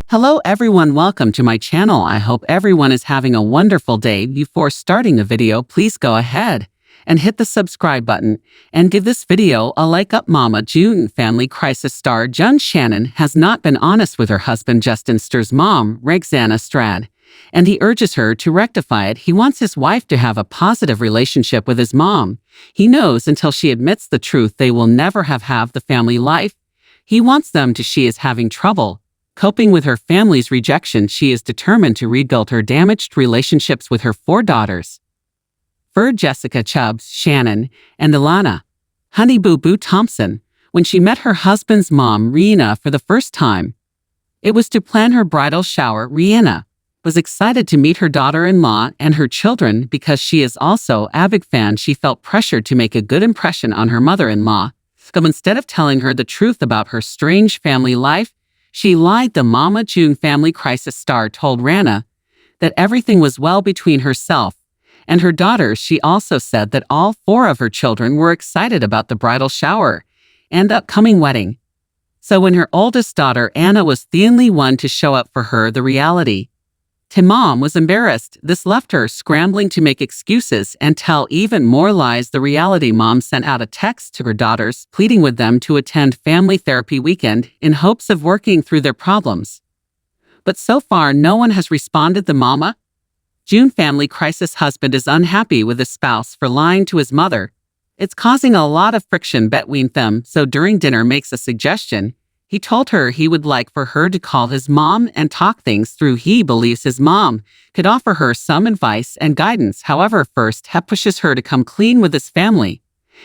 Hello everyone, welcome to my channel. I hope everyone is having a wonderful day. Before starting the video, please go ahead and hit the subscribe button and give this video a like up. Mama June family crisis star Shannon has not been honest with her husband Justin Stroud's mom, Stroud, and he urges her to rectify it. He wants his wife to have a positive relationship with his mom. He knows until she admits the truth they will never have the family life. He wants them to. She is having trouble coping with her family's rejection. She is determined to rebuild her damaged relationships with her 4 daughters. For Jessica Chubbs, Shannon, and Alana, Honey Boo Boo Thompson, when she met her husband's mom, Rihanna, for the first time, it was to plan her bridal shower. Rihanna was excited to meet her daughter-in-law and her children because she is also a big fan. She felt pressured to make a good impression on her mother-in-law. So instead of telling her the truth about her strange family life, she lied. The Mama June family crisis star told Rihanna that everything was well between herself and her daughters. She also said that all 4 of her children were excited about the bridal shower and upcoming wedding. So when her oldest daughter Anna was the only one to show up for her, the reality to mom was embarrassed. This left her scrambling to make excuses and tell even more lies. The reality mom sent out a text to her daughters, pleading with them to attend family therapy weekend in hopes of working through their problems. But so far, no one has responded. The Mama June family crisis husband is unhappy with his spouse for lying to his mother. It's causing a lot of friction between them, so during dinner makes a suggestion. He told her he would like for her to call his mom and talk things through. He believes his mom could offer her some advice and guidance. However, first he pushes her to come clean with his family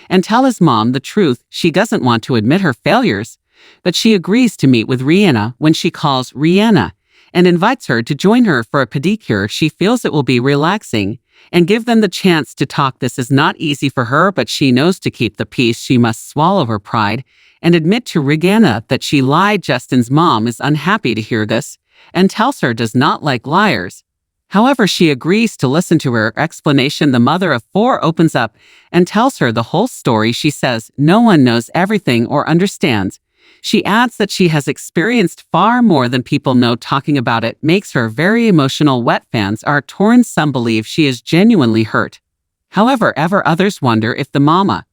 and tell his mom the truth. She doesn't want to admit her failures, but she agrees to meet with Rihanna when she calls Rihanna and invites her to join her for a pedicure. She feels it will be relaxing and give them the chance to talk. This is not easy for her, but she knows to keep the peace, she must swallow her pride and admit to Rihanna that she lied. Justin's mom is unhappy to hear this and tells her does not like liars. However, she agrees to listen to her explanation. The mother of 4 opens up and tells her the whole story. She says no one knows everything or understands. She adds that she has experienced far more than people know. Talking about it makes her very emotional. Wet fans are torn. Some believe she is genuinely hurt. However, others wonder if the Mama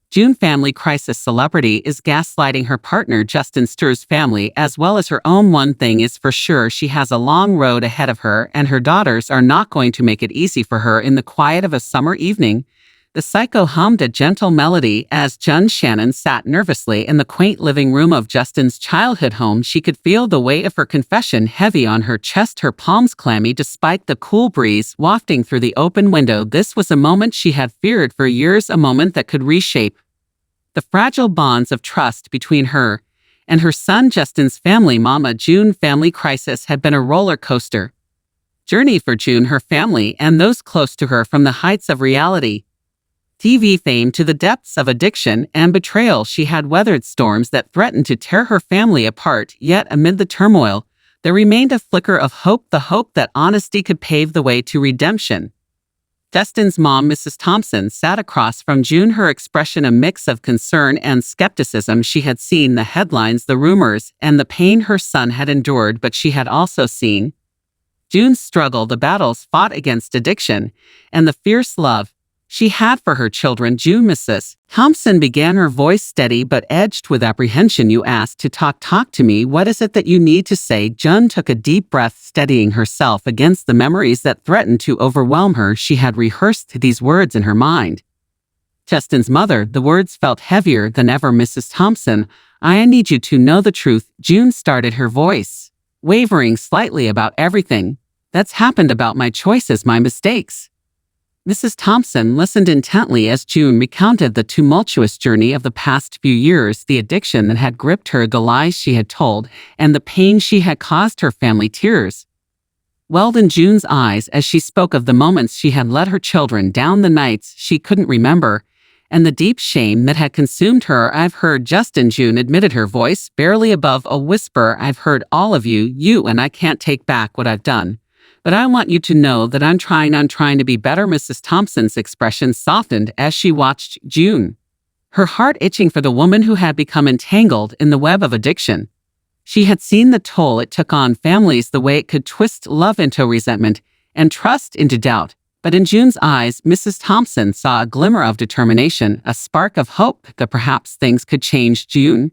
June family crisis celebrity is gaslighting her partner Justin Stroud's family as well as her own. One thing is for sure, she has a long road ahead of her, and her daughters are not going to make it easy for her. In the quiet of a summer evening, the psycho hummed a gentle melody as Shannon sat nervously in the quaint living room of Justin's childhood home. She could feel the weight of her confession heavy on her chest, her palms clammy despite the cool breeze wafting through the open window. This was a moment she had feared for years, a moment that could reshape the fragile bonds of trust between her and her son Justin's family. Mama June family crisis had been a roller coaster journey for June, her family, and those close to her. From the heights of reality TV fame to the depths of addiction and betrayal, she had weathered storms that threatened to tear her family apart. Yet amid the turmoil, there remained a flicker of hope, the hope that honesty could pave the way to redemption. Justin's mom, Mrs. Thompson, sat across from June, her expression a mix of concern and skepticism. She had seen the headlines, the rumors, and the pain her son had endured, but she had also seen June's struggle, the battles fought against addiction, and the fierce love she had for her children. June, Mrs. Thompson began, her voice steady but edged with apprehension. You asked to talk to me. What is it that you need to say? June took a deep breath, steadying herself against the memories that threatened to overwhelm her. She had rehearsed these words in her mind. Justin's mother, the words felt heavier than ever. Mrs. Thompson, I need you to know the truth. June started, her voice wavering slightly. About everything that's happened, about my choices, my mistakes. Mrs. Thompson listened intently as June recounted the tumultuous journey of the past few years, the addiction that had gripped her, the lies she had told, and the pain she had caused her family. Tears welled in June's eyes as she spoke of the moments she had let her children down, the nights she couldn't remember, and the deep shame that had consumed her. I've heard Justin, June admitted, her voice barely above a whisper. I've heard all of you, and I can't take back what I've done. But I want you to know that I'm trying to be better. Mrs. Thompson's expression softened as she watched June, her heart itching for the woman who had become entangled in the web of addiction. She had seen the toll it took on families, the way it could twist love into resentment and trust into doubt. But in June's eyes, Mrs. Thompson saw a glimmer of determination, a spark of hope that perhaps things could change. June,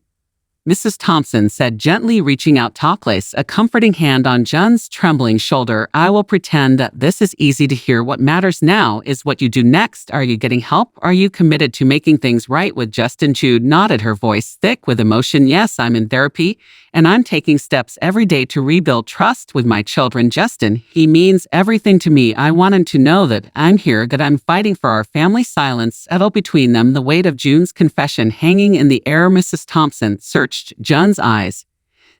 Mrs. Thompson said gently, reaching out to place a comforting hand on Jun's trembling shoulder. I will pretend that this is easy to hear. What matters now is what you do next. Are you getting help? Are you committed to making things right with Justin? Jude nodded, her voice thick with emotion. Yes, I'm in therapy, and I'm taking steps every day to rebuild trust with my children. Justin, he means everything to me. I want him to know that I'm here, that I'm fighting for our family. Silence settled between them, the weight of June's confession hanging in the air. Mrs. Thompson searched Jun's eyes,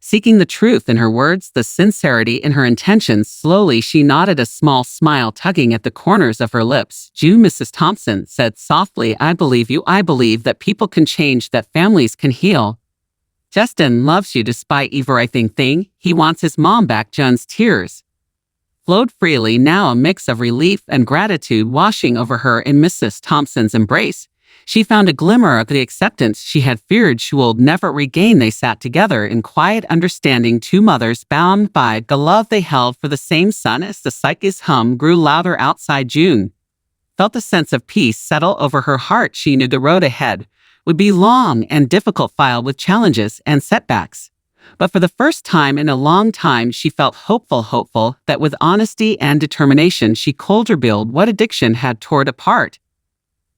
seeking the truth in her words, the sincerity in her intentions. Slowly, she nodded, a small smile tugging at the corners of her lips. June, Mrs. Thompson said softly, I believe you. I believe that people can change, that families can heal. Justin loves you despite everything. He wants his mom back. Jun's tears flowed freely, now a mix of relief and gratitude washing over her. In Mrs. Thompson's embrace, she found a glimmer of the acceptance she had feared she would never regain. They sat together in quiet understanding, two mothers bound by the love they held for the same son. As the psyche's hum grew louder outside, June felt a sense of peace settle over her heart. She knew the road ahead would be long and difficult, filled with challenges and setbacks. But for the first time in a long time, she felt hopeful that with honesty and determination she could rebuild what addiction had torn apart.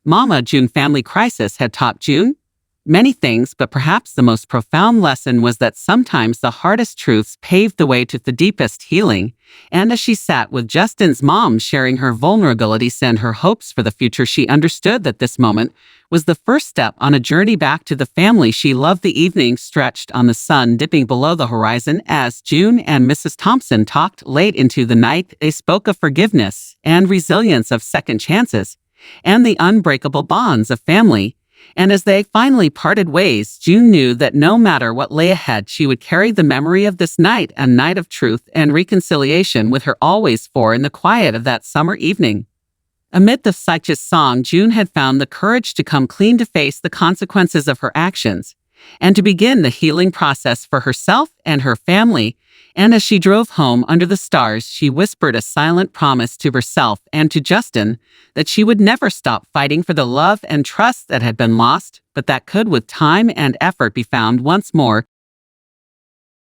Mama June family crisis had taught June many things, but perhaps the most profound lesson was that sometimes the hardest truths paved the way to the deepest healing. And as she sat with Justin's mom, sharing her vulnerabilities and her hopes for the future, she understood that this moment was the first step on a journey back to the family she loved. The evening stretched on, the sun dipping below the horizon as June and Mrs. Thompson talked late into the night. They spoke of forgiveness and resilience, of second chances, and the unbreakable bonds of family. And as they finally parted ways, June knew that no matter what lay ahead, she would carry the memory of this night, a night of truth and reconciliation, with her always. For in the quiet of that summer evening, amid the psyche's song, June had found the courage to come clean, to face the consequences of her actions, and to begin the healing process for herself and her family. And as she drove home under the stars, she whispered a silent promise to herself and to Justin that she would never stop fighting for the love and trust that had been lost, but that could, with time and effort, be found once more.